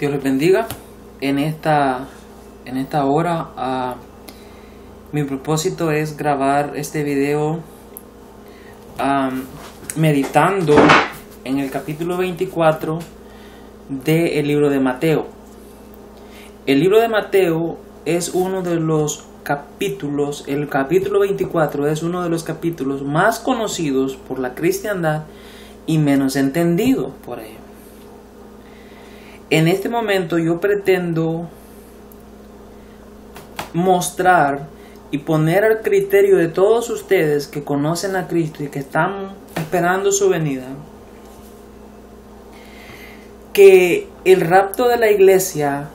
Dios les bendiga. En esta hora mi propósito es grabar este video meditando en el capítulo 24 del libro de Mateo. El libro de Mateo es uno de los capítulos, el capítulo 24 es uno de los capítulos más conocidos por la cristiandad y menos entendido por ella. En este momento yo pretendo mostrar y poner al criterio de todos ustedes que conocen a Cristo y que están esperando su venida, que el rapto de la iglesia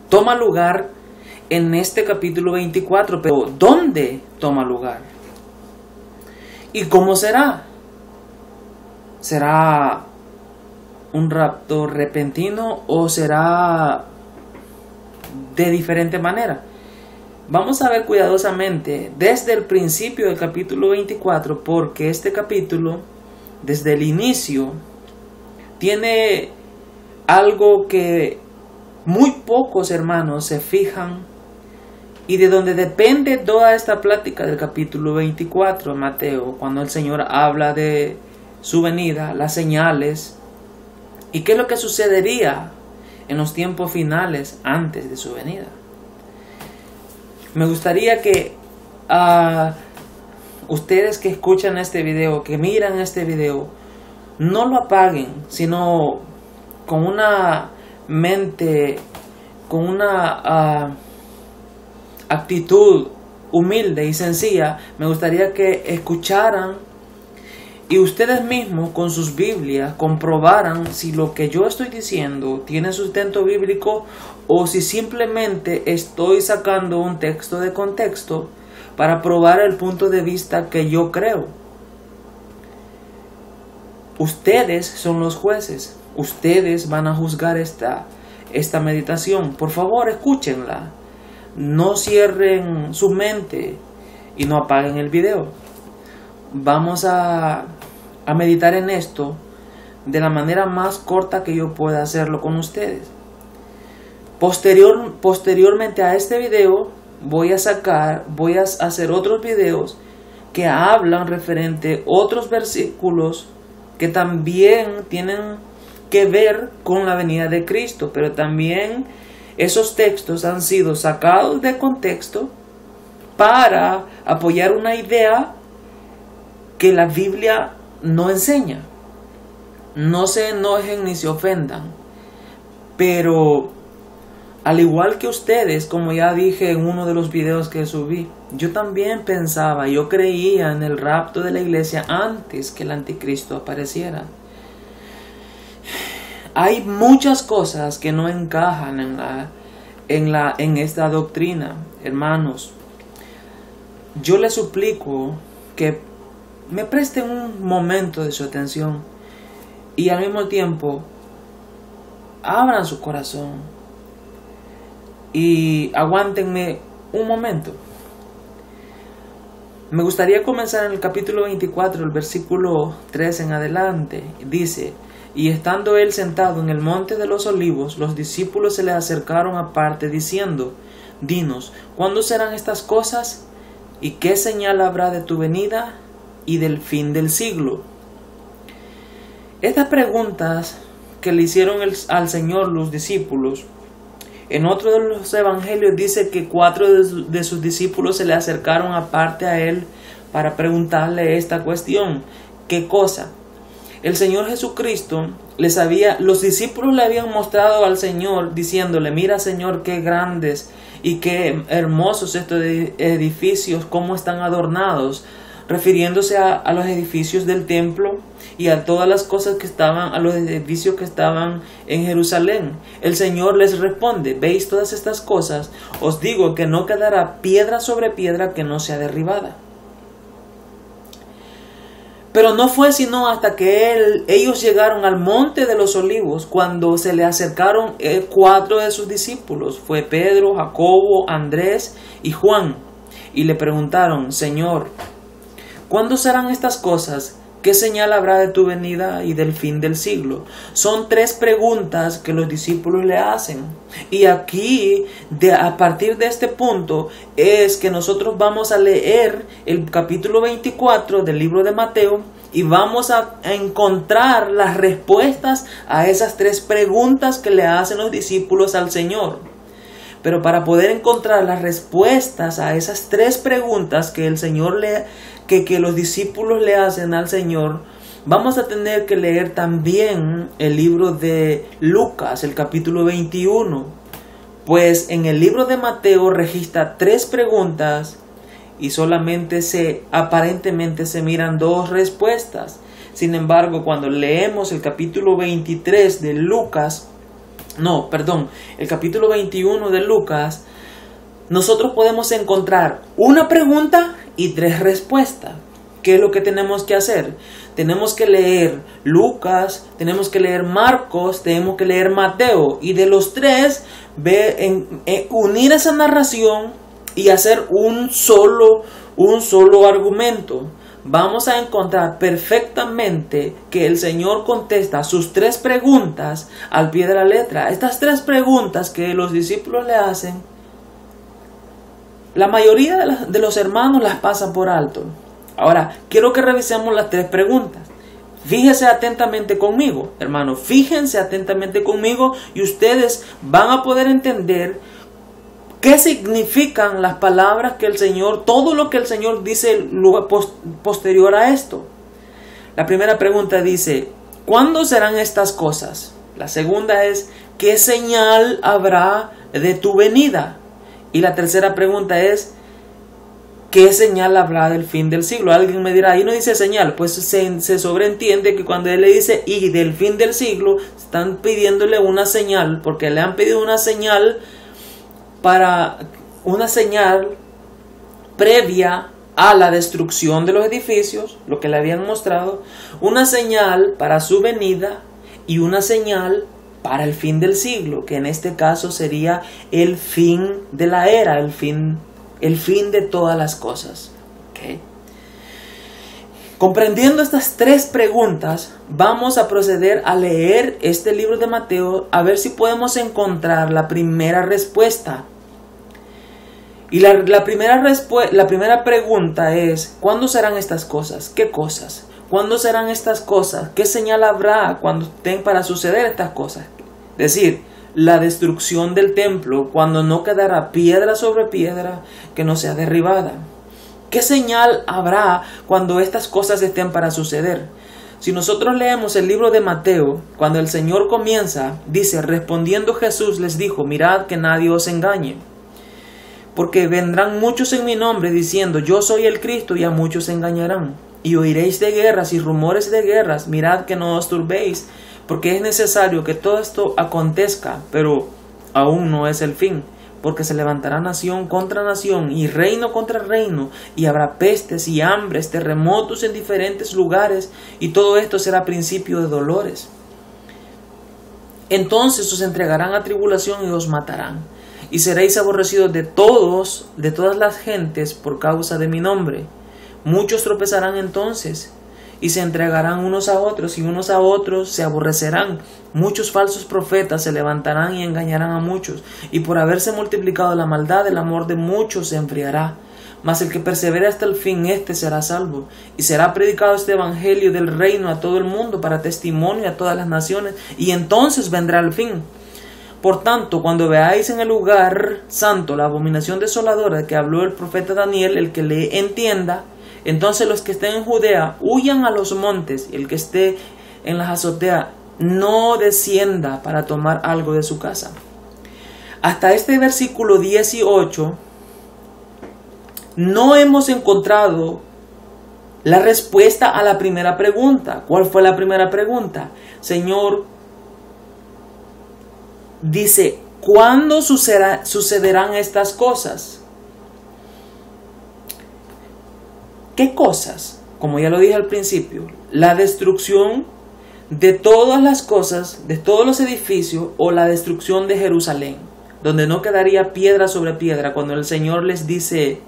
toma lugar en este capítulo 24, pero ¿dónde toma lugar? ¿Y cómo será? ¿Será un rapto repentino o será de diferente manera? Vamos a ver cuidadosamente desde el principio del capítulo 24, porque este capítulo, desde el inicio, tiene algo que muy pocos hermanos se fijan y de donde depende toda esta plática del capítulo 24 de Mateo, cuando el Señor habla de su venida, las señales y qué es lo que sucedería en los tiempos finales antes de su venida. Me gustaría que ustedes que escuchan este video, que miran este video, no lo apaguen, sino con una mente, con una actitud humilde y sencilla. Me gustaría que escucharan y ustedes mismos con sus Biblias comprobaran si lo que yo estoy diciendo tiene sustento bíblico o si simplemente estoy sacando un texto de contexto para probar el punto de vista que yo creo. Ustedes son los jueces. Ustedes van a juzgar esta meditación. Por favor, escúchenla. No cierren su mente y no apaguen el video. Vamos a meditar en esto de la manera más corta que yo pueda hacerlo con ustedes. Posteriormente a este video voy a hacer otros videos que hablan referente a otros versículos que también tienen que ver con la venida de Cristo, pero también esos textos han sido sacados de contexto para apoyar una idea que la Biblia no enseña. No se enojen ni se ofendan, pero al igual que ustedes, como ya dije en uno de los videos que subí, yo también pensaba, yo creía en el rapto de la iglesia antes que el anticristo apareciera. Hay muchas cosas que no encajan en esta doctrina, hermanos. Yo les suplico que me presten un momento de su atención y al mismo tiempo abran su corazón y aguántenme un momento. Me gustaría comenzar en el capítulo 24, el versículo 3 en adelante. Dice: y estando él sentado en el monte de los olivos, los discípulos se le acercaron aparte diciendo: dinos, ¿cuándo serán estas cosas? ¿Y qué señal habrá de tu venida y del fin del siglo? Estas preguntas que le hicieron al Señor los discípulos, en otro de los evangelios dice que 4 de sus discípulos se le acercaron aparte a él para preguntarle esta cuestión. ¿Qué cosa? El Señor Jesucristo los discípulos le habían mostrado al Señor diciéndole: mira, Señor, qué grandes y qué hermosos estos edificios, cómo están adornados, refiriéndose a los edificios del templo y a todas las cosas que estaban, a los edificios que estaban en Jerusalén. El Señor les responde: ¿veis todas estas cosas? Os digo que no quedará piedra sobre piedra que no sea derribada. Pero no fue sino hasta que ellos llegaron al monte de los olivos cuando se le acercaron 4 de sus discípulos. Fue Pedro, Jacobo, Andrés y Juan. Y le preguntaron: Señor, ¿cuándo serán estas cosas? ¿Qué señal habrá de tu venida y del fin del siglo? Son 3 preguntas que los discípulos le hacen. Y aquí, a partir de este punto, es que nosotros vamos a leer el capítulo 24 del libro de Mateo y vamos a encontrar las respuestas a esas 3 preguntas que le hacen los discípulos al Señor. Pero para poder encontrar las respuestas a esas 3 preguntas que el Señor que los discípulos le hacen al Señor, vamos a tener que leer también el libro de Lucas, el capítulo 21. Pues en el libro de Mateo registra 3 preguntas y solamente aparentemente se miran 2 respuestas. Sin embargo, cuando leemos el capítulo 23 de Lucas, el capítulo 21 de Lucas, nosotros podemos encontrar una pregunta y 3 respuestas. ¿Qué es lo que tenemos que hacer? Tenemos que leer Lucas, tenemos que leer Marcos, tenemos que leer Mateo. Y de los 3, unir esa narración y hacer un solo argumento. Vamos a encontrar perfectamente que el Señor contesta sus 3 preguntas al pie de la letra. Estas 3 preguntas que los discípulos le hacen, la mayoría de los hermanos las pasan por alto. Ahora, quiero que revisemos las 3 preguntas. Fíjense atentamente conmigo, hermanos. Fíjense atentamente conmigo y ustedes van a poder entender qué significan las palabras que el Señor, todo lo que el Señor dice posterior a esto. La primera pregunta dice, ¿cuándo serán estas cosas? La segunda es, ¿qué señal habrá de tu venida? Y la tercera pregunta es, ¿qué señal habrá del fin del siglo? Alguien me dirá, ahí no dice señal. Pues se sobreentiende que cuando él le dice y del fin del siglo, están pidiéndole una señal, porque le han pedido una señal previa a la destrucción de los edificios, lo que le habían mostrado, una señal para su venida y una señal para el fin del siglo, que en este caso sería el fin de la era, el fin de todas las cosas. ¿Okay? Comprendiendo estas 3 preguntas, vamos a proceder a leer este libro de Mateo a ver si podemos encontrar la primera respuesta. Y la primera pregunta es, ¿cuándo serán estas cosas? ¿Qué cosas? ¿Cuándo serán estas cosas? ¿Qué señal habrá cuando estén para suceder estas cosas? Es decir, la destrucción del templo, cuando no quedará piedra sobre piedra que no sea derribada. ¿Qué señal habrá cuando estas cosas estén para suceder? Si nosotros leemos el libro de Mateo, cuando el Señor comienza, dice, respondiendo Jesús les dijo, mirad que nadie os engañe. Porque vendrán muchos en mi nombre diciendo, yo soy el Cristo, y a muchos se engañarán. Y oiréis de guerras y rumores de guerras, mirad que no os turbéis, porque es necesario que todo esto acontezca, pero aún no es el fin, porque se levantará nación contra nación y reino contra reino, y habrá pestes y hambres, terremotos en diferentes lugares, y todo esto será principio de dolores. Entonces os entregarán a tribulación y os matarán, y seréis aborrecidos de todas las gentes por causa de mi nombre. Muchos tropezarán entonces, y se entregarán unos a otros, y unos a otros se aborrecerán. Muchos falsos profetas se levantarán y engañarán a muchos, y por haberse multiplicado la maldad, el amor de muchos se enfriará. Mas el que persevere hasta el fin, éste será salvo. Y será predicado este evangelio del reino a todo el mundo para testimonio a todas las naciones, y entonces vendrá el fin. Por tanto, cuando veáis en el lugar santo la abominación desoladora de que habló el profeta Daniel, el que le entienda, entonces los que estén en Judea huyan a los montes, y el que esté en las azoteas no descienda para tomar algo de su casa. Hasta este versículo 18 no hemos encontrado la respuesta a la primera pregunta. ¿Cuál fue la primera pregunta? Señor, dice, ¿cuándo sucederán estas cosas? ¿Qué cosas? Como ya lo dije al principio, la destrucción de todas las cosas, de todos los edificios, o la destrucción de Jerusalén, donde no quedaría piedra sobre piedra, cuando el Señor les dice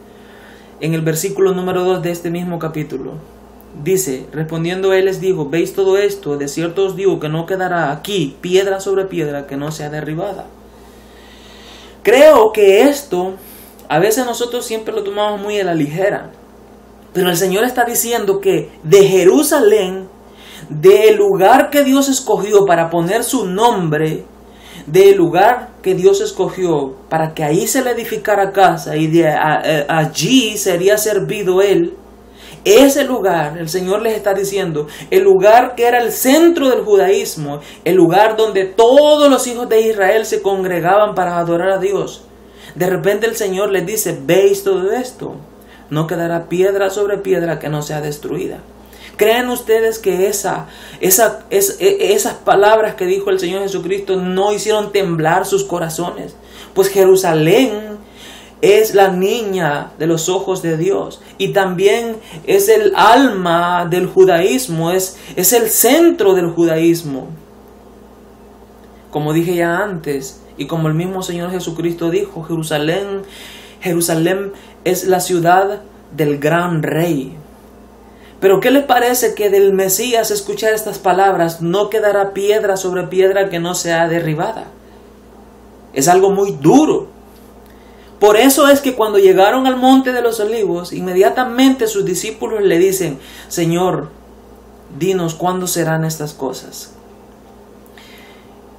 en el versículo número 2 de este mismo capítulo, dice, respondiendo él les dijo, ¿veis todo esto? De cierto os digo que no quedará aquí piedra sobre piedra que no sea derribada. Creo que esto, a veces nosotros siempre lo tomamos muy a la ligera, pero el Señor está diciendo que de Jerusalén, del lugar que Dios escogió para poner su nombre, del lugar que Dios escogió para que ahí se le edificara casa y de allí sería servido Él, ese lugar, el Señor les está diciendo, el lugar que era el centro del judaísmo, el lugar donde todos los hijos de Israel se congregaban para adorar a Dios. De repente el Señor les dice, ¿veis todo esto? No quedará piedra sobre piedra que no sea destruida. ¿Creen ustedes que esas palabras que dijo el Señor Jesucristo no hicieron temblar sus corazones? Pues Jerusalén es la niña de los ojos de Dios y también es el alma del judaísmo, es el centro del judaísmo. Como dije ya antes y como el mismo Señor Jesucristo dijo, Jerusalén es la ciudad del gran rey. Pero ¿qué les parece que del Mesías escuchar estas palabras? No quedará piedra sobre piedra que no sea derribada. Es algo muy duro. Por eso es que cuando llegaron al monte de los olivos, inmediatamente sus discípulos le dicen, Señor, dinos cuándo serán estas cosas.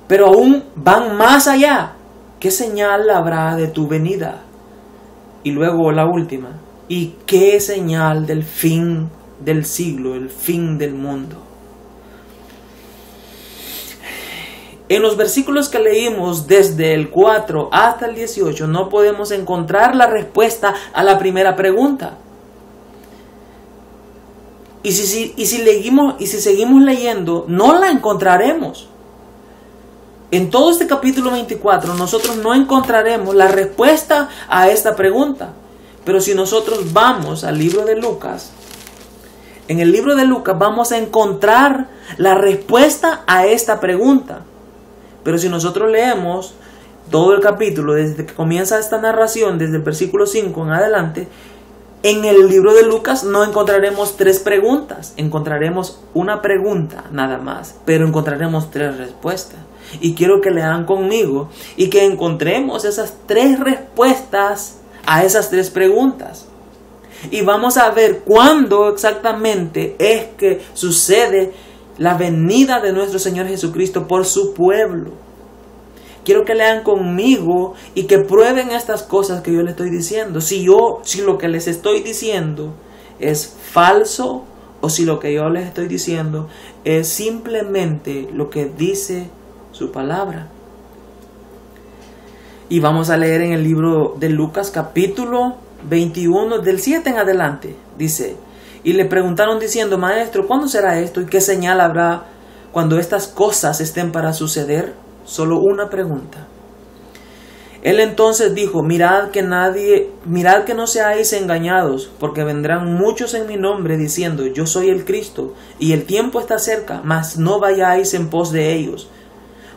Pero aún van más allá. ¿Qué señal habrá de tu venida? Y luego la última. ¿Y qué señal del fin del siglo, el fin del mundo? En los versículos que leímos desde el 4 hasta el 18 no podemos encontrar la respuesta a la primera pregunta. Y si seguimos leyendo, no la encontraremos. En todo este capítulo 24 nosotros no encontraremos la respuesta a esta pregunta. Pero si nosotros vamos al libro de Lucas, en el libro de Lucas vamos a encontrar la respuesta a esta pregunta. Pero si nosotros leemos todo el capítulo, desde que comienza esta narración, desde el versículo 5 en adelante, en el libro de Lucas no encontraremos 3 preguntas. Encontraremos una pregunta nada más, pero encontraremos 3 respuestas. Y quiero que lean conmigo y que encontremos esas 3 respuestas a esas 3 preguntas. Y vamos a ver cuándo exactamente es que sucede la venida de nuestro Señor Jesucristo por su pueblo. Quiero que lean conmigo y que prueben estas cosas que yo les estoy diciendo. Si lo que les estoy diciendo es falso o si lo que yo les estoy diciendo es simplemente lo que dice su palabra. Y vamos a leer en el libro de Lucas capítulo 21 del 7 en adelante. Dice, y le preguntaron diciendo, Maestro, ¿cuándo será esto? ¿Y qué señal habrá cuando estas cosas estén para suceder? Solo una pregunta. Él entonces dijo, mirad que no seáis engañados, porque vendrán muchos en mi nombre diciendo, yo soy el Cristo, y el tiempo está cerca, mas no vayáis en pos de ellos.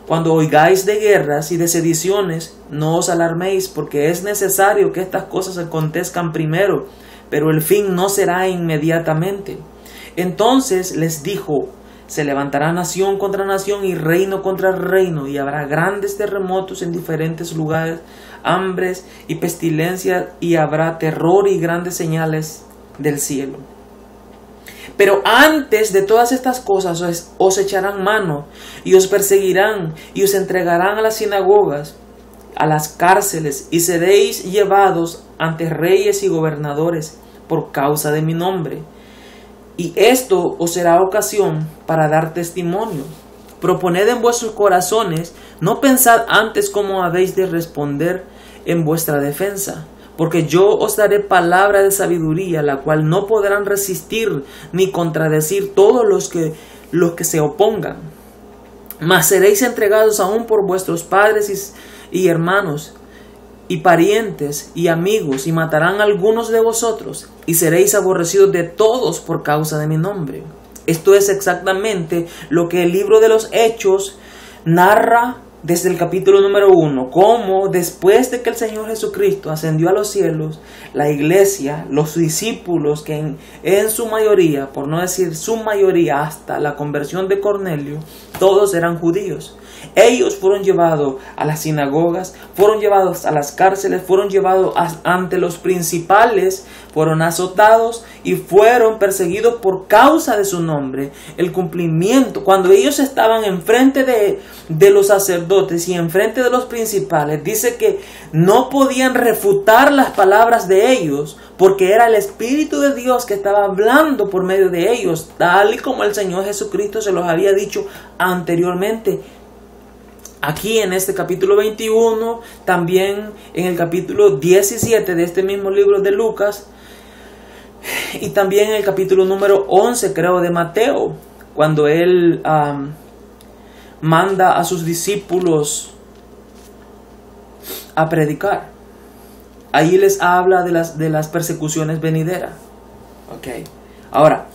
Cuando oigáis de guerras y de sediciones, no os alarméis, porque es necesario que estas cosas acontezcan primero, pero el fin no será inmediatamente. Entonces les dijo, se levantará nación contra nación y reino contra reino, y habrá grandes terremotos en diferentes lugares, hambres y pestilencias, y habrá terror y grandes señales del cielo. Pero antes de todas estas cosas os echarán mano y os perseguirán y os entregarán a las sinagogas, a las cárceles, y seréis llevados ante reyes y gobernadores por causa de mi nombre. Y esto os será ocasión para dar testimonio. Proponed en vuestros corazones, no pensad antes cómo habéis de responder en vuestra defensa. Porque yo os daré palabra de sabiduría, la cual no podrán resistir ni contradecir todos los que se opongan. Mas seréis entregados aún por vuestros padres y hermanos, y parientes y amigos, y matarán a algunos de vosotros, y seréis aborrecidos de todos por causa de mi nombre. Esto es exactamente lo que el libro de los Hechos narra desde el capítulo número 1, cómo después de que el Señor Jesucristo ascendió a los cielos, la iglesia, los discípulos, que en su mayoría, por no decir su mayoría hasta la conversión de Cornelio, todos eran judíos. Ellos fueron llevados a las sinagogas, fueron llevados a las cárceles, fueron llevados ante los principales, fueron azotados y fueron perseguidos por causa de su nombre. El cumplimiento, cuando ellos estaban enfrente de los sacerdotes y enfrente de los principales, dice que no podían refutar las palabras de ellos, porque era el Espíritu de Dios que estaba hablando por medio de ellos, tal y como el Señor Jesucristo se los había dicho anteriormente. Aquí en este capítulo 21, también en el capítulo 17 de este mismo libro de Lucas, y también en el capítulo número 11, creo, de Mateo, cuando él manda a sus discípulos a predicar. Ahí les habla de las persecuciones venideras. Okay. Ahora,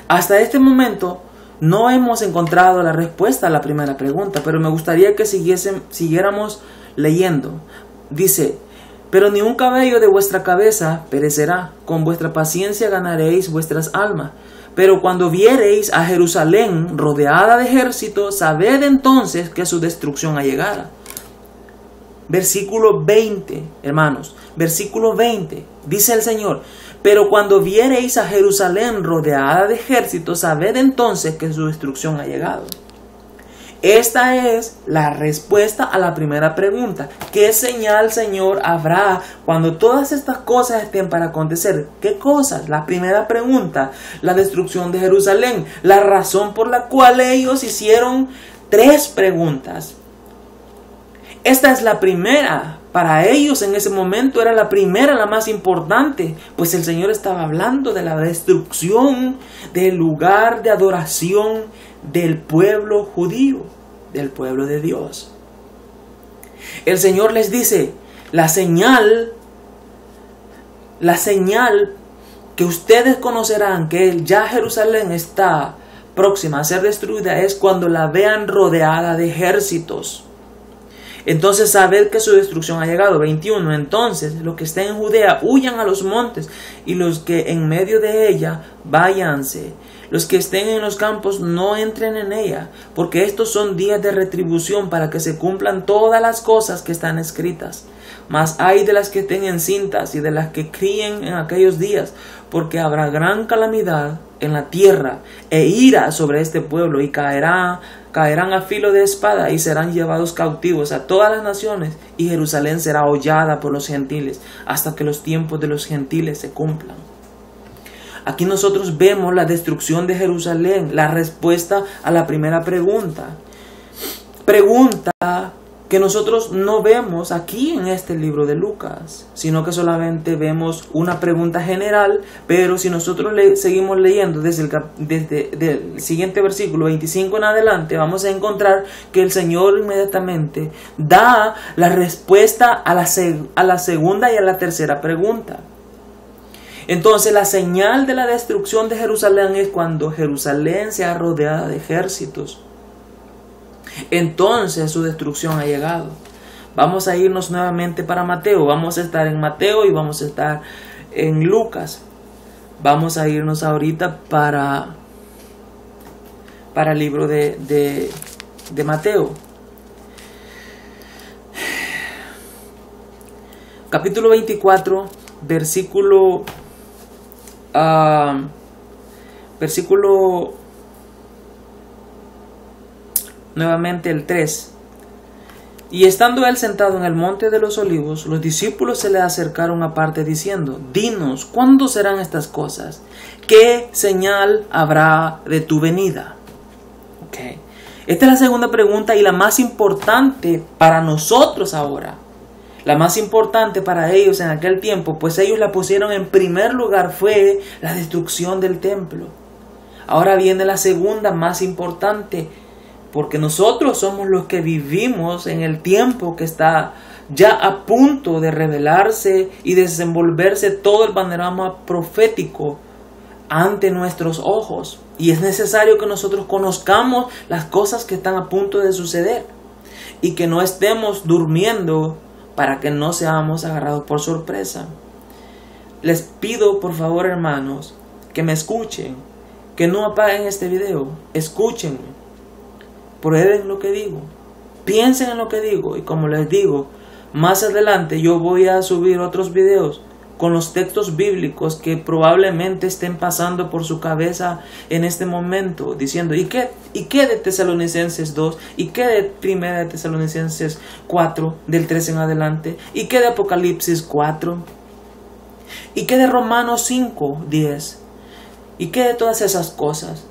hasta este momento no hemos encontrado la respuesta a la primera pregunta, pero me gustaría que siguiéramos leyendo. Dice: pero ni un cabello de vuestra cabeza perecerá, con vuestra paciencia ganaréis vuestras almas. Pero cuando viereis a Jerusalén rodeada de ejércitos, sabed entonces que su destrucción ha llegado. Versículo 20, hermanos, versículo 20, dice el Señor: pero cuando viereis a Jerusalén rodeada de ejércitos, sabed entonces que su destrucción ha llegado. Esta es la respuesta a la primera pregunta. ¿Qué señal, Señor, habrá cuando todas estas cosas estén para acontecer? ¿Qué cosas? La primera pregunta, la destrucción de Jerusalén. La razón por la cual ellos hicieron 3 preguntas. Esta es la primera. Para ellos en ese momento era la primera, la más importante, pues el Señor estaba hablando de la destrucción del lugar de adoración del pueblo judío, del pueblo de Dios. El Señor les dice: la señal que ustedes conocerán que ya Jerusalén está próxima a ser destruida es cuando la vean rodeada de ejércitos. Entonces sabed que su destrucción ha llegado. 21. Entonces los que estén en Judea huyan a los montes, y los que en medio de ella váyanse. Los que estén en los campos no entren en ella, porque estos son días de retribución para que se cumplan todas las cosas que están escritas. Mas hay de las que estén encintas y de las que críen en aquellos días, porque habrá gran calamidad en la tierra e ira sobre este pueblo, y caerán a filo de espada y serán llevados cautivos a todas las naciones, y Jerusalén será hollada por los gentiles hasta que los tiempos de los gentiles se cumplan. Aquí nosotros vemos la destrucción de Jerusalén, la respuesta a la primera pregunta. Pregunta que nosotros no vemos aquí en este libro de Lucas, sino que solamente vemos una pregunta general. Pero si nosotros seguimos leyendo desde el siguiente versículo 25 en adelante, vamos a encontrar que el Señor inmediatamente da la respuesta a la segunda y a la tercera pregunta. Entonces la señal de la destrucción de Jerusalén es cuando Jerusalén sea rodeada de ejércitos. Entonces su destrucción ha llegado. Vamos a irnos nuevamente para Mateo. Vamos a estar en Mateo y vamos a estar en Lucas. Vamos a irnos ahorita para el libro de Mateo. Capítulo 24, versículo nuevamente el 3. Y estando él sentado en el monte de los olivos, los discípulos se le acercaron aparte diciendo: dinos, ¿cuándo serán estas cosas? ¿Qué señal habrá de tu venida? Okay. Esta es la segunda pregunta y la más importante para nosotros ahora. La más importante para ellos en aquel tiempo, pues ellos la pusieron en primer lugar, fue la destrucción del templo. Ahora viene la segunda más importante, porque nosotros somos los que vivimos en el tiempo que está ya a punto de revelarse y desenvolverse todo el panorama profético ante nuestros ojos. Y es necesario que nosotros conozcamos las cosas que están a punto de suceder. y que no estemos durmiendo para que no seamos agarrados por sorpresa. Les pido por favor, hermanos, que me escuchen, que no apaguen este video, escúchenme, prueben lo que digo, piensen en lo que digo, y como les digo, más adelante yo voy a subir otros videos con los textos bíblicos que probablemente estén pasando por su cabeza en este momento, diciendo, ¿y qué de Tesalonicenses 2? ¿Y qué de Primera de Tesalonicenses 4, del 3 en adelante? ¿Y qué de Apocalipsis 4? ¿Y qué de Romanos 5, 10? ¿Y qué de todas esas cosas?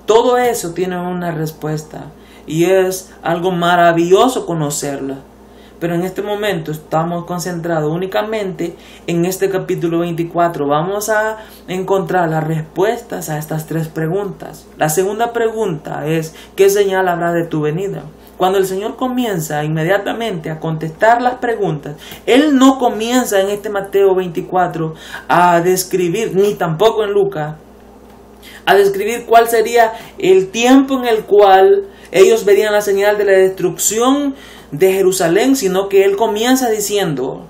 Todo eso tiene una respuesta y es algo maravilloso conocerla. Pero en este momento estamos concentrados únicamente en este capítulo 24. Vamos a encontrar las respuestas a estas 3 preguntas. La segunda pregunta es, ¿qué señal habrá de tu venida? Cuando el Señor comienza inmediatamente a contestar las preguntas, Él no comienza en este Mateo 24 a describir, ni tampoco en Lucas, a describir cuál sería el tiempo en el cual ellos verían la señal de la destrucción de Jerusalén, sino que Él comienza diciendo,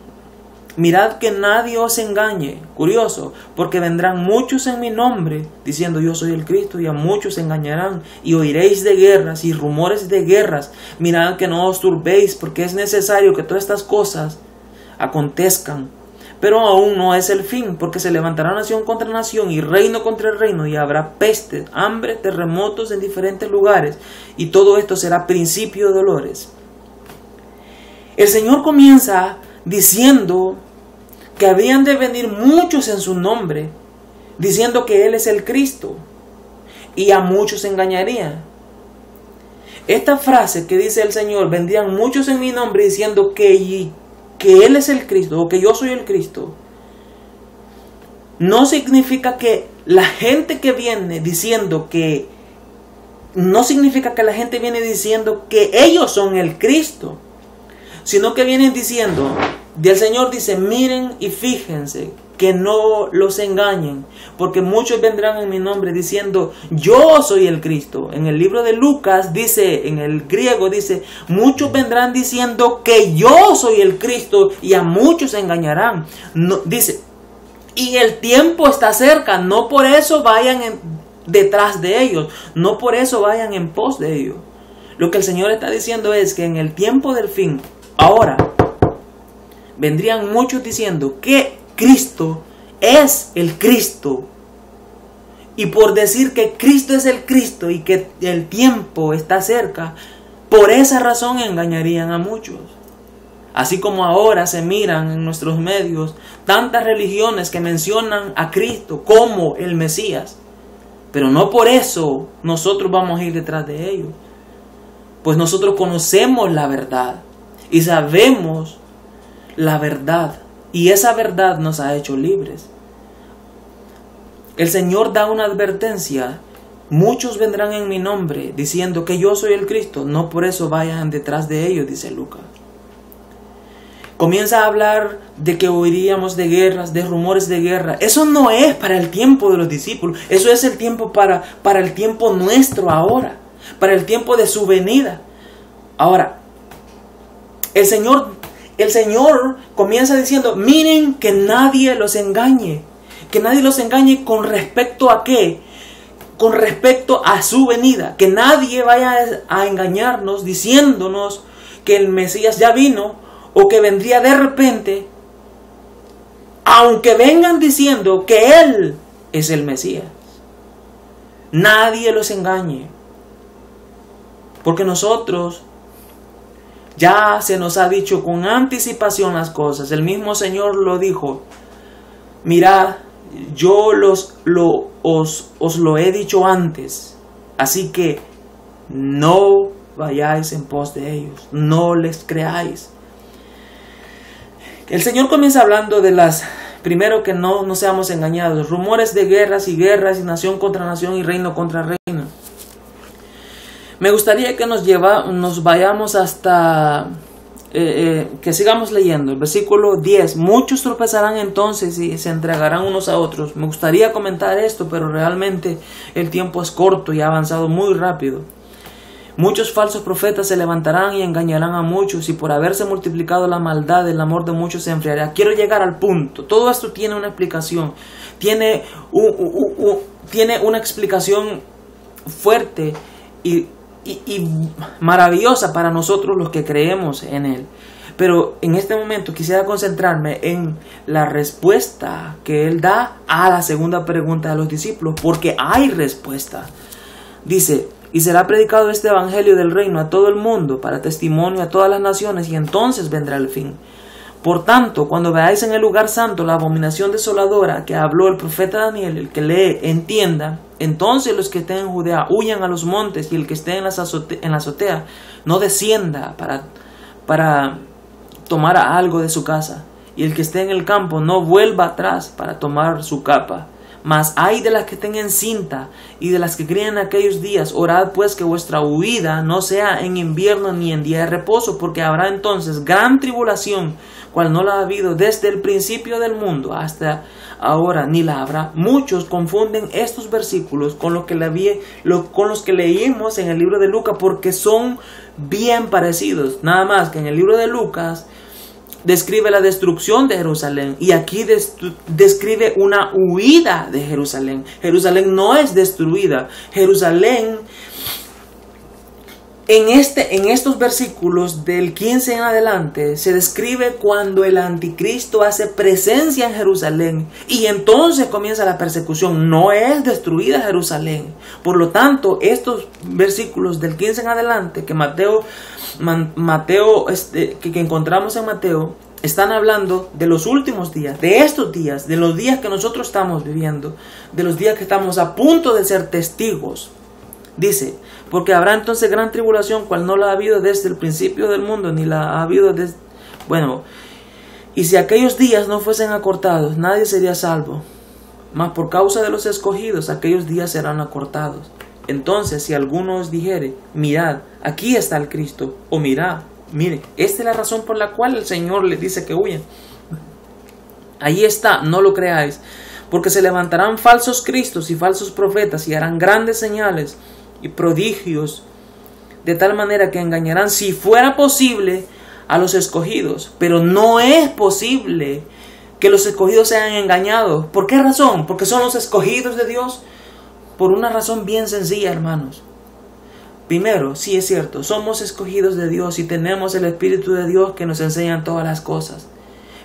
mirad que nadie os engañe. Curioso, porque vendrán muchos en mi nombre diciendo yo soy el Cristo, y a muchos engañarán, y oiréis de guerras y rumores de guerras. Mirad que no os turbéis, porque es necesario que todas estas cosas acontezcan, pero aún no es el fin, porque se levantará nación contra nación y reino contra reino, y habrá peste, hambre, terremotos en diferentes lugares, y todo esto será principio de dolores. El Señor comienza diciendo que habían de venir muchos en su nombre, diciendo que Él es el Cristo, y a muchos engañarían. Esta frase que dice el Señor, vendrían muchos en mi nombre diciendo que Él es el Cristo, o que yo soy el Cristo, no significa que la gente que viene diciendo que, no significa que la gente viene diciendo que ellos son el Cristo, sino que vienen diciendo, el Señor dice, miren y fíjense que no los engañen, porque muchos vendrán en mi nombre diciendo, yo soy el Cristo. En el libro de Lucas dice, en el griego dice, muchos vendrán diciendo que yo soy el Cristo, y a muchos engañarán. No, dice, y el tiempo está cerca, no por eso vayan detrás de ellos, no por eso vayan en pos de ellos. Lo que el Señor está diciendo es que en el tiempo del fin, ahora, vendrían muchos diciendo que Cristo es el Cristo. Y por decir que Cristo es el Cristo y que el tiempo está cerca, por esa razón engañarían a muchos. Así como ahora se miran en nuestros medios tantas religiones que mencionan a Cristo como el Mesías, pero no por eso nosotros vamos a ir detrás de ellos. Pues nosotros conocemos la verdad y sabemos la verdad, y esa verdad nos ha hecho libres. El Señor da una advertencia: muchos vendrán en mi nombre diciendo que yo soy el Cristo, no por eso vayan detrás de ellos, dice Lucas. Comienza a hablar de que oiríamos de guerras, de rumores de guerra. Eso no es para el tiempo de los discípulos, eso es el tiempo para el tiempo nuestro ahora, para el tiempo de su venida. Ahora, el Señor comienza diciendo: miren que nadie los engañe. Que nadie los engañe con respecto a qué. Con respecto a su venida. Que nadie vaya a engañarnos diciéndonos que el Mesías ya vino o que vendría de repente. Aunque vengan diciendo que Él es el Mesías. Nadie los engañe. Porque nosotros ya se nos ha dicho con anticipación las cosas. El mismo Señor lo dijo: mirad, yo os lo he dicho antes, así que no vayáis en pos de ellos, no les creáis. El Señor comienza hablando de primero que no seamos engañados, rumores de guerras y nación contra nación y reino contra reino. Me gustaría que nos vayamos hasta, que sigamos leyendo, el versículo 10. Muchos tropezarán entonces y se entregarán unos a otros. Me gustaría comentar esto, pero realmente el tiempo es corto y ha avanzado muy rápido. Muchos falsos profetas se levantarán y engañarán a muchos, y por haberse multiplicado la maldad, el amor de muchos se enfriará. Quiero llegar al punto. Todo esto tiene una explicación. Tiene una explicación fuerte y maravillosa para nosotros los que creemos en Él. Pero en este momento quisiera concentrarme en la respuesta que Él da a la segunda pregunta de los discípulos, porque hay respuesta. Dice: y será predicado este evangelio del reino a todo el mundo para testimonio a todas las naciones, y entonces vendrá el fin. Por tanto, cuando veáis en el lugar santo la abominación desoladora que habló el profeta Daniel, el que lee entienda, entonces los que estén en Judea huyan a los montes, y el que esté en la azotea no descienda para tomar algo de su casa, y el que esté en el campo no vuelva atrás para tomar su capa. Mas ay de las que estén encinta y de las que críen en aquellos días. Orad pues que vuestra huida no sea en invierno ni en día de reposo, porque habrá entonces gran tribulación, cual no la ha habido desde el principio del mundo hasta ahora, ni la habrá. Muchos confunden estos versículos con los que leímos en el libro de Lucas, porque son bien parecidos. Nada más que en el libro de Lucas describe la destrucción de Jerusalén, y aquí describe una huida de Jerusalén. Jerusalén no es destruida. Jerusalén, en estos versículos del 15 en adelante, se describe cuando el anticristo hace presencia en Jerusalén, y entonces comienza la persecución. No es destruida Jerusalén. Por lo tanto, estos versículos del 15 en adelante que que encontramos en Mateo, están hablando de los últimos días, de estos días, de los días que nosotros estamos viviendo, de los días que estamos a punto de ser testigos. Dice: porque habrá entonces gran tribulación, cual no la ha habido desde el principio del mundo, ni la ha habido desde... Bueno, y si aquellos días no fuesen acortados, nadie sería salvo. Mas por causa de los escogidos, aquellos días serán acortados. Entonces, si alguno os dijere: mirad, aquí está el Cristo, o mirad, mire, esta es la razón por la cual el Señor les dice que huyan. Ahí está, no lo creáis, porque se levantarán falsos cristos y falsos profetas, y harán grandes señales y prodigios, de tal manera que engañarán, si fuera posible, a los escogidos. Pero no es posible que los escogidos sean engañados. ¿Por qué razón? Porque son los escogidos de Dios. Por una razón bien sencilla, hermanos. Primero, sí es cierto, somos escogidos de Dios y tenemos el Espíritu de Dios que nos enseña todas las cosas.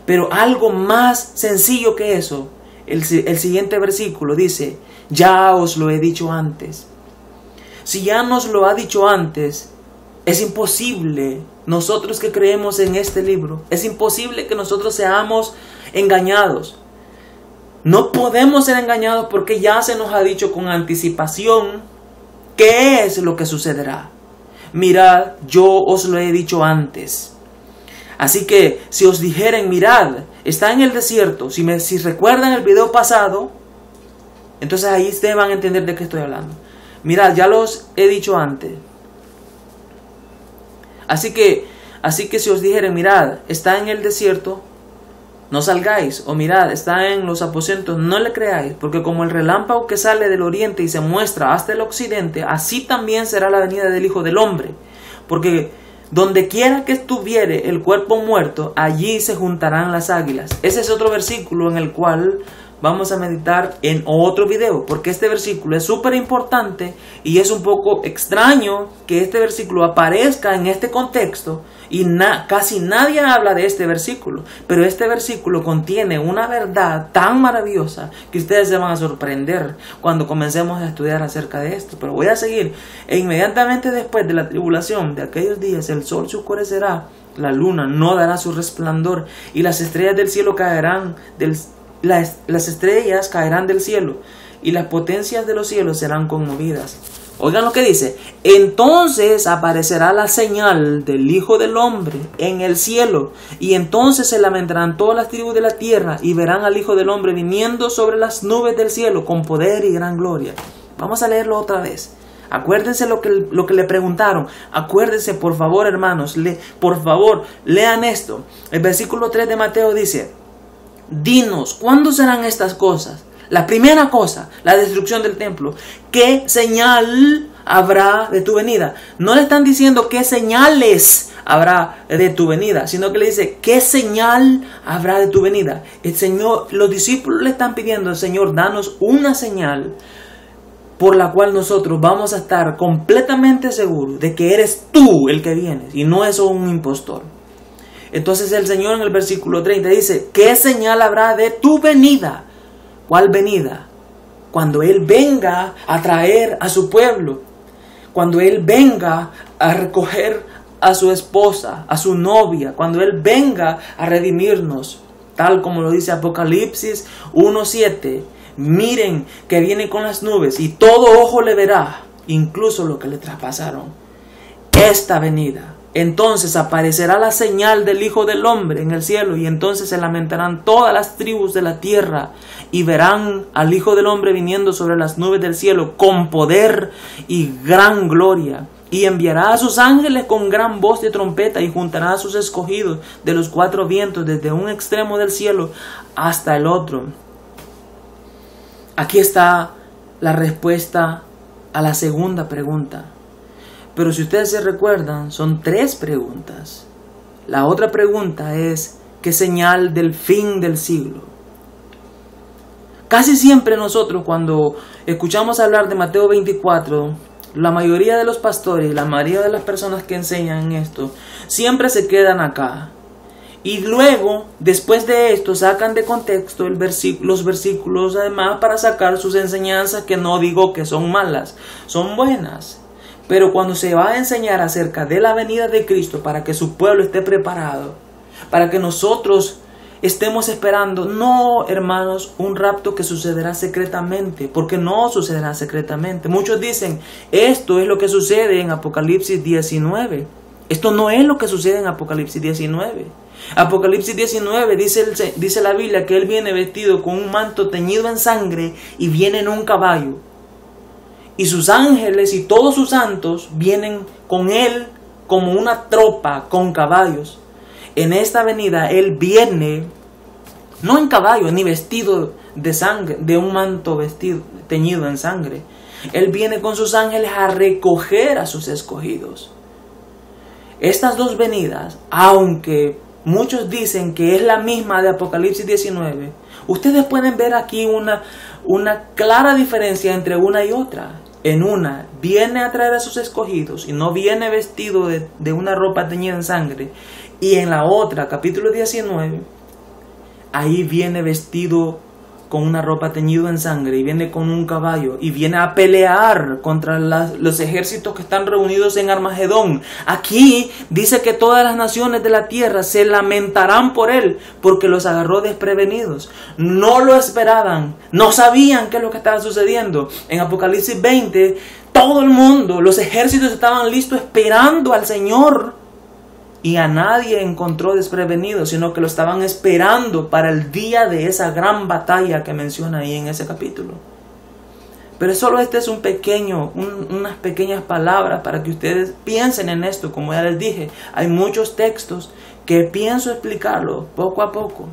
Pero algo más sencillo que eso, el siguiente versículo dice: ya os lo he dicho antes. Si ya nos lo ha dicho antes, es imposible, nosotros que creemos en este libro, es imposible que nosotros seamos engañados. No podemos ser engañados, porque ya se nos ha dicho con anticipación qué es lo que sucederá. Mirad, yo os lo he dicho antes. Así que si os dijeren: mirad, está en el desierto, si recuerdan el video pasado, entonces ahí ustedes van a entender de qué estoy hablando. Mirad, ya los he dicho antes. Así que si os dijeren: mirad, está en el desierto, no salgáis, o mirad, está en los aposentos, no le creáis, porque como el relámpago que sale del oriente y se muestra hasta el occidente, así también será la venida del Hijo del Hombre. Porque donde quiera que estuviere el cuerpo muerto, allí se juntarán las águilas. Ese es otro versículo en el cual vamos a meditar en otro video, porque este versículo es súper importante y es un poco extraño que este versículo aparezca en este contexto, y casi nadie habla de este versículo, pero este versículo contiene una verdad tan maravillosa que ustedes se van a sorprender cuando comencemos a estudiar acerca de esto. Pero voy a seguir. E inmediatamente después de la tribulación de aquellos días, el sol se oscurecerá, la luna no dará su resplandor, y las estrellas del cielo caerán las estrellas caerán del cielo, y las potencias de los cielos serán conmovidas. Oigan lo que dice: entonces aparecerá la señal del Hijo del Hombre en el cielo, y entonces se lamentarán todas las tribus de la tierra, y verán al Hijo del Hombre viniendo sobre las nubes del cielo con poder y gran gloria. Vamos a leerlo otra vez. Acuérdense lo que le preguntaron. Acuérdense, por favor, hermanos, por favor, lean esto. El versículo 3 de Mateo dice: dinos, ¿cuándo serán estas cosas? La primera cosa, la destrucción del templo. ¿Qué señal habrá de tu venida. No le están diciendo qué señales habrá de tu venida, sino que le dice qué señal habrá de tu venida. El Señor, los discípulos le están pidiendo al Señor, danos una señal por la cual nosotros vamos a estar completamente seguros de que eres tú el que vienes y no es un impostor. Entonces el Señor en el versículo 30 dice, ¿qué señal habrá de tu venida? ¿Cuál venida? Cuando Él venga a traer a su pueblo, cuando Él venga a recoger a su esposa, a su novia, cuando Él venga a redimirnos, tal como lo dice Apocalipsis 1:7. Miren que viene con las nubes y todo ojo le verá, incluso lo que le traspasaron. Esta venida. Entonces aparecerá la señal del Hijo del Hombre en el cielo y entonces se lamentarán todas las tribus de la tierra y verán al Hijo del Hombre viniendo sobre las nubes del cielo con poder y gran gloria. Y enviará a sus ángeles con gran voz de trompeta y juntará a sus escogidos de los cuatro vientos desde un extremo del cielo hasta el otro. Aquí está la respuesta a la segunda pregunta. Pero si ustedes se recuerdan, son 3 preguntas. La otra pregunta es, ¿qué señal del fin del siglo? Casi siempre nosotros cuando escuchamos hablar de Mateo 24, la mayoría de los pastores y la mayoría de las personas que enseñan esto, siempre se quedan acá. Y luego, después de esto, sacan de contexto los versículos además para sacar sus enseñanzas, que no digo que son malas, son buenas. Pero cuando se va a enseñar acerca de la venida de Cristo para que su pueblo esté preparado, para que nosotros estemos esperando, no, hermanos, un rapto que sucederá secretamente, porque no sucederá secretamente. Muchos dicen, esto es lo que sucede en Apocalipsis 19. Esto no es lo que sucede en Apocalipsis 19. Apocalipsis 19 dice la Biblia que Él viene vestido con un manto teñido en sangre y viene en un caballo. Y sus ángeles y todos sus santos vienen con Él como una tropa con caballos. En esta venida Él viene, no en caballo, ni vestido de sangre, de un manto teñido en sangre. Él viene con sus ángeles a recoger a sus escogidos. Estas dos venidas, aunque muchos dicen que es la misma de Apocalipsis 19, ustedes pueden ver aquí una clara diferencia entre una y otra. En una viene a traer a sus escogidos y no viene vestido de una ropa teñida en sangre. Y en la otra, capítulo 19, ahí viene vestido con una ropa teñida en sangre y viene con un caballo y viene a pelear contra los ejércitos que están reunidos en Armagedón. Aquí dice que todas las naciones de la tierra se lamentarán por Él porque los agarró desprevenidos. No lo esperaban, no sabían qué es lo que estaba sucediendo. En Apocalipsis 20, todo el mundo, los ejércitos estaban listos esperando al Señor. Y a nadie encontró desprevenido, sino que lo estaban esperando para el día de esa gran batalla que menciona ahí en ese capítulo. Pero solo este es unas pequeñas palabras para que ustedes piensen en esto. Como ya les dije, hay muchos textos que pienso explicarlo poco a poco.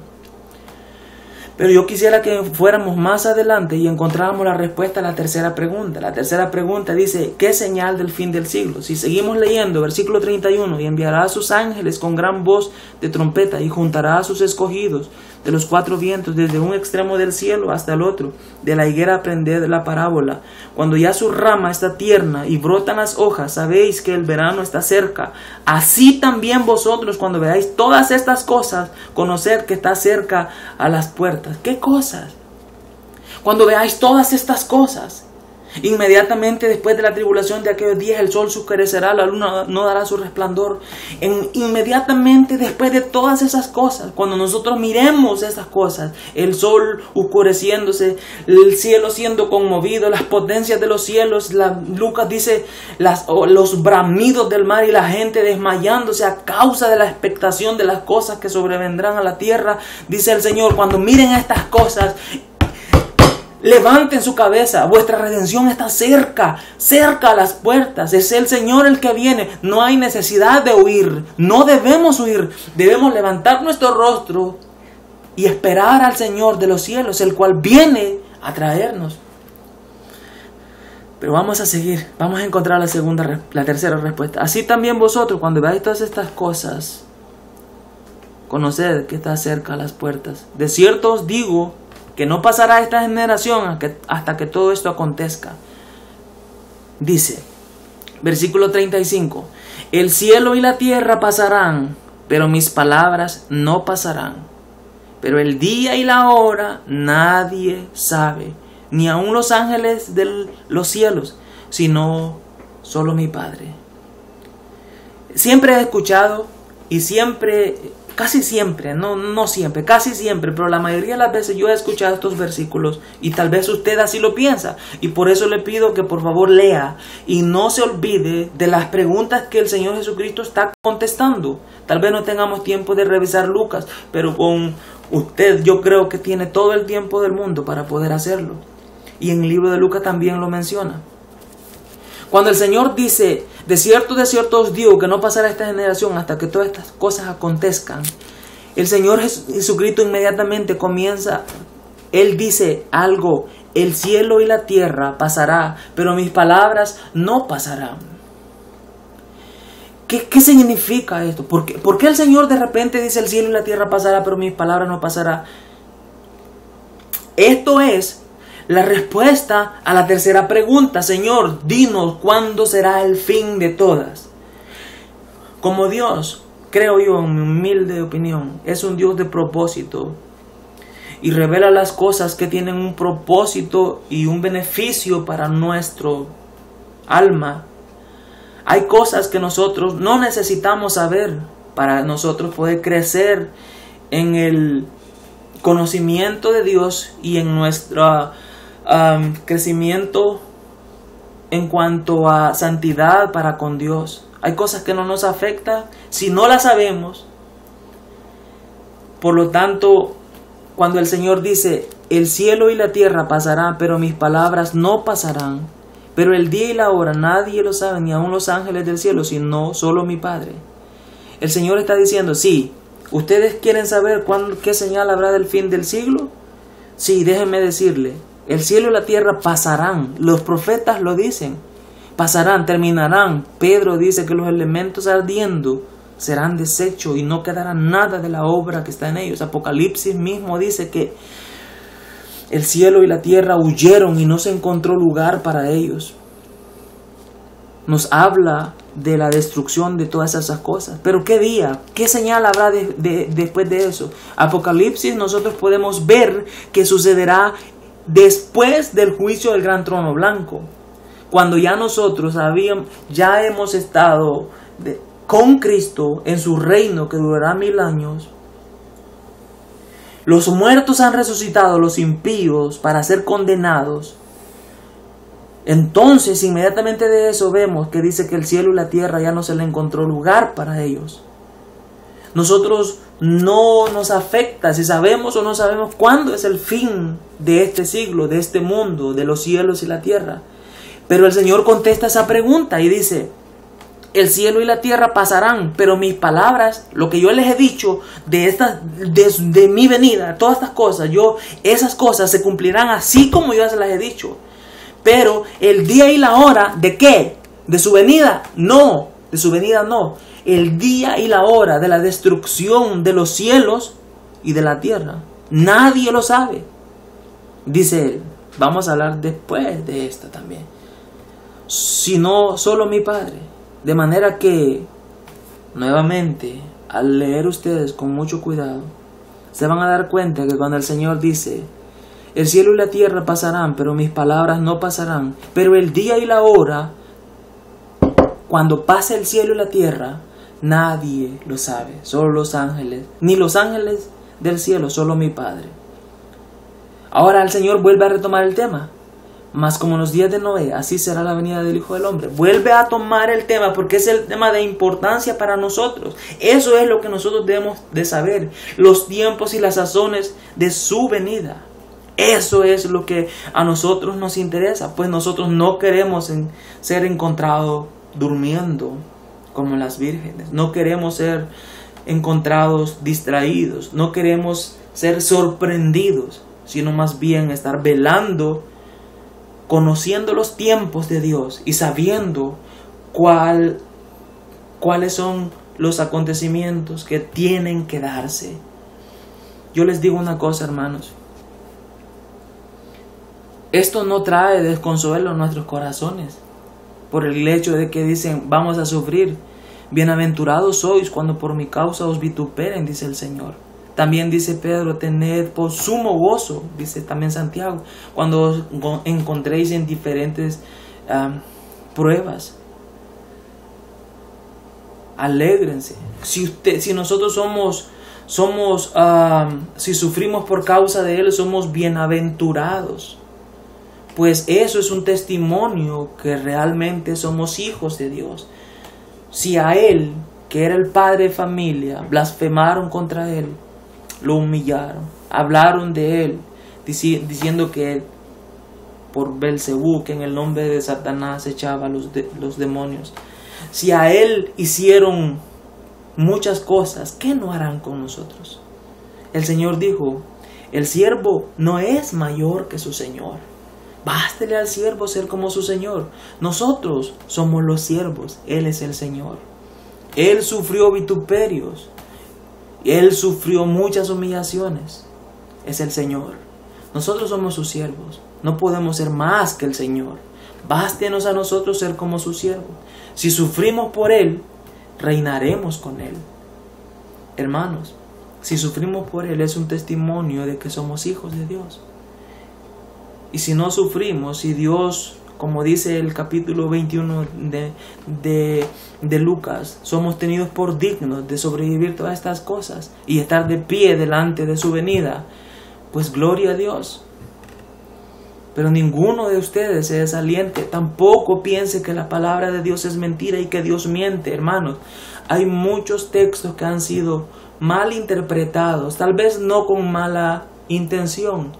Pero yo quisiera que fuéramos más adelante y encontráramos la respuesta a la tercera pregunta. La tercera pregunta dice, ¿qué señal del fin del siglo? Si seguimos leyendo, versículo 31, y enviará a sus ángeles con gran voz de trompeta y juntará a sus escogidos de los cuatro vientos, desde un extremo del cielo hasta el otro. De la higuera aprended la parábola. Cuando ya su rama está tierna y brotan las hojas, sabéis que el verano está cerca. Así también vosotros, cuando veáis todas estas cosas, conoced que está cerca a las puertas. ¿Qué cosas? Cuando veáis todas estas cosas, inmediatamente después de la tribulación de aquellos días, el sol se oscurecerá, la luna no dará su resplandor. Inmediatamente después de todas esas cosas, cuando nosotros miremos esas cosas, el sol oscureciéndose, el cielo siendo conmovido, las potencias de los cielos, Lucas dice los bramidos del mar y la gente desmayándose a causa de la expectación de las cosas que sobrevendrán a la tierra, dice el Señor, cuando miren estas cosas, levanten su cabeza, vuestra redención está cerca a las puertas. Es el Señor el que viene. No hay necesidad de huir, no debemos huir. Debemos levantar nuestro rostro y esperar al Señor de los cielos, el cual viene a traernos. Pero vamos a seguir, vamos a encontrar la tercera respuesta. Así también vosotros, cuando veáis todas estas cosas, conoced que está cerca las puertas. De cierto os digo que no pasará esta generación hasta que todo esto acontezca. Dice, versículo 35, el cielo y la tierra pasarán, pero mis palabras no pasarán. Pero el día y la hora nadie sabe, ni aun los ángeles de los cielos, sino solo mi Padre. Siempre he escuchado y casi siempre, no siempre, casi siempre, pero la mayoría de las veces yo he escuchado estos versículos y tal vez usted así lo piensa, y por eso le pido que por favor lea y no se olvide de las preguntas que el Señor Jesucristo está contestando. Tal vez no tengamos tiempo de revisar Lucas, pero con usted yo creo que tiene todo el tiempo del mundo para poder hacerlo, y en el libro de Lucas también lo menciona. Cuando el Señor dice, de cierto os digo que no pasará esta generación hasta que todas estas cosas acontezcan, el Señor Jesucristo inmediatamente comienza, Él dice algo, el cielo y la tierra pasará, pero mis palabras no pasarán. ¿Qué significa esto? ¿Por qué el Señor de repente dice el cielo y la tierra pasará, pero mis palabras no pasarán? Esto es la respuesta a la tercera pregunta. Señor, dinos cuándo será el fin de todas. Como Dios, creo yo, en mi humilde opinión, es un Dios de propósito y revela las cosas que tienen un propósito y un beneficio para nuestro alma. Hay cosas que nosotros no necesitamos saber para nosotros poder crecer en el conocimiento de Dios y en nuestro crecimiento en cuanto a santidad para con Dios. Hay cosas que no nos afectan si no las sabemos. Por lo tanto, cuando el Señor dice, el cielo y la tierra pasarán, pero mis palabras no pasarán, pero el día y la hora nadie lo sabe, ni aun los ángeles del cielo, sino solo mi Padre. El Señor está diciendo, sí, ¿ustedes quieren saber qué señal habrá del fin del siglo? Sí, déjenme decirle, el cielo y la tierra pasarán, los profetas lo dicen, pasarán, terminarán. Pedro dice que los elementos ardiendo serán desechos y no quedará nada de la obra que está en ellos. Apocalipsis mismo dice que el cielo y la tierra huyeron y no se encontró lugar para ellos. Nos habla de la destrucción de todas esas cosas. Pero ¿qué día? ¿Qué señal habrá después de eso? Apocalipsis nosotros podemos ver que sucederá después del juicio del gran trono blanco. Cuando ya nosotros ya hemos estado con Cristo en su reino que durará 1000 años. Los muertos han resucitado, los impíos, para ser condenados. Entonces, inmediatamente de eso vemos que dice que el cielo y la tierra ya no se le encontró lugar para ellos. Nosotros no nos afecta si sabemos o no sabemos cuándo es el fin de este siglo, de este mundo, de los cielos y la tierra. Pero el Señor contesta esa pregunta y dice, el cielo y la tierra pasarán, pero mis palabras, lo que yo les he dicho de mi venida, todas estas cosas, esas cosas se cumplirán así como yo se las he dicho. Pero el día y la hora, ¿de qué? ¿De su venida? No, de su venida no. El día y la hora de la destrucción de los cielos y de la tierra, nadie lo sabe. Dice él, vamos a hablar después de esto también. Sino solo mi Padre. De manera que, nuevamente, al leer ustedes con mucho cuidado, se van a dar cuenta que cuando el Señor dice, el cielo y la tierra pasarán, pero mis palabras no pasarán, pero el día y la hora, cuando pase el cielo y la tierra, nadie lo sabe, solo los ángeles, ni los ángeles del cielo, solo mi Padre. Ahora el Señor vuelve a retomar el tema. Mas como en los días de Noé, así será la venida del Hijo del Hombre. Vuelve a tomar el tema porque es el tema de importancia para nosotros. Eso es lo que nosotros debemos de saber. Los tiempos y las sazones de su venida. Eso es lo que a nosotros nos interesa. Pues nosotros no queremos ser encontrados durmiendo como las vírgenes. No queremos ser encontrados distraídos. No queremos ser sorprendidos, sino más bien estar velando conociendo los tiempos de Dios y sabiendo cuáles son los acontecimientos que tienen que darse. Yo les digo una cosa, hermanos. Esto no trae desconsuelo a nuestros corazones por el hecho de que dicen vamos a sufrir. Bienaventurados sois cuando por mi causa os vituperen, dice el Señor. También dice Pedro, tened por sumo gozo, dice también Santiago, cuando os encontréis en diferentes pruebas. Alégrense. Si nosotros si sufrimos por causa de Él, somos bienaventurados. Pues eso es un testimonio que realmente somos hijos de Dios. Si a Él, que era el padre de familia, blasfemaron contra Él, lo humillaron, hablaron de Él, diciendo que Él, por Belcebú, que en el nombre de Satanás echaba los demonios. Si a Él hicieron muchas cosas, ¿qué no harán con nosotros? El Señor dijo, el siervo no es mayor que su Señor. Bástele al siervo ser como su Señor. Nosotros somos los siervos, Él es el Señor. Él sufrió vituperios, Él sufrió muchas humillaciones, es el Señor. Nosotros somos sus siervos, no podemos ser más que el Señor. Bástenos a nosotros ser como su siervo. Si sufrimos por Él, reinaremos con Él. Hermanos, si sufrimos por Él es un testimonio de que somos hijos de Dios. Y si no sufrimos, si Dios, como dice el capítulo 21 de Lucas, somos tenidos por dignos de sobrevivir todas estas cosas y estar de pie delante de su venida, pues gloria a Dios. Pero ninguno de ustedes se desaliente, tampoco piense que la palabra de Dios es mentira y que Dios miente, hermanos. Hay muchos textos que han sido mal interpretados, tal vez no con mala intención,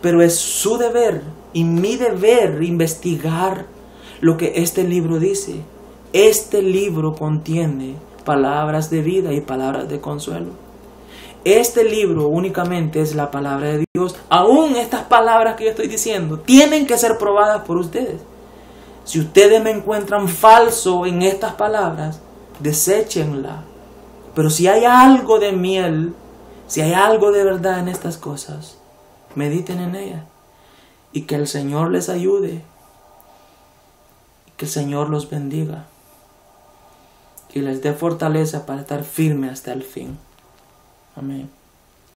pero es su deber y mi deber investigar lo que este libro dice. Este libro contiene palabras de vida y palabras de consuelo. Este libro únicamente es la palabra de Dios. Aún estas palabras que yo estoy diciendo tienen que ser probadas por ustedes. Si ustedes me encuentran falso en estas palabras, deséchenla. Pero si hay algo de miel, si hay algo de verdad en estas cosas, mediten en ellas. Y que el Señor les ayude. Y que el Señor los bendiga. Y les dé fortaleza para estar firme hasta el fin. Amén.